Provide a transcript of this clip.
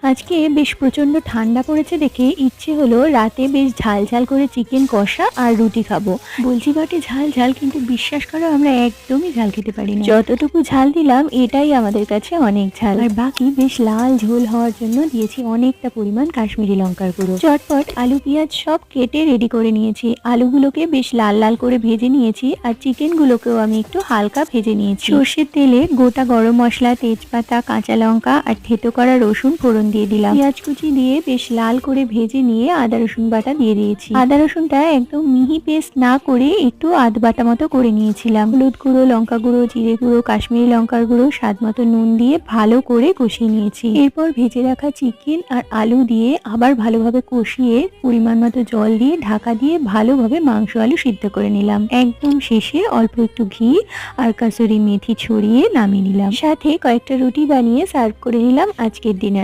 আজকে বেশ প্রচন্ড ঠান্ডা পড়েছে দেখে ইচ্ছে হলো রাতে বেশ ঝাল ঝাল করে চিকেন কষা আর রুটি খাবো। বলছি বটে ঝাল ঝাল, কিন্তু বিশ্বাস করো আমরা একদমই ঝাল খেতে পারি না। যতটুকু ঝাল দিলাম এটাই আমাদের কাছে অনেক ঝাল, আর বাকি বেশ লাল ঝোল হওয়ার জন্য দিয়েছি অনেকটা পরিমাণ কাশ্মীরি লঙ্কার গুঁড়ো। চটপট আলু পেঁয়াজ সব কেটে রেডি করে নিয়েছি। আলুগুলোকে বেশ লাল লাল করে ভেজে নিয়েছি, আর চিকেন গুলোকেও আমি একটু হালকা ভেজে নিয়েছি। সর্ষের তেলে গোটা গরম মশলা, তেজপাতা, কাঁচা লঙ্কা আর থেতো করা রসুন ফোড়ন দিয়ে দিলাম। পেঁয়াজ কুচি দিয়ে বেশ লাল করে ভেজে নিয়ে আদা রসুন বাটা দিয়ে দিয়েছি। আদা রসুনটা একদম মিহি পেস্ট না করে একটু আধ বাটা মতো করে নিয়েছিলাম। হলুদ গুঁড়ো, লঙ্কা গুঁড়ো, জিরে গুঁড়ো, কাশ্মীরি লঙ্কার গুঁড়ো, স্বাদ মতো নুন দিয়ে ভালো করে কষিয়ে নিয়েছি। এরপর ভেজে রাখা চিকেন আর আলু দিয়ে আবার ভালোভাবে কষিয়ে পরিমাণ মতো জল দিয়ে ঢাকা দিয়ে ভালোভাবে মাংস আলু সিদ্ধ করে নিলাম। একদম শেষে অল্প একটু ঘি আর কাসুরি মেথি ছড়িয়ে নামিয়ে নিলাম। সাথে কয়েকটা রুটি বানিয়ে সার্ভ করে নিলাম আজকের ডিনার।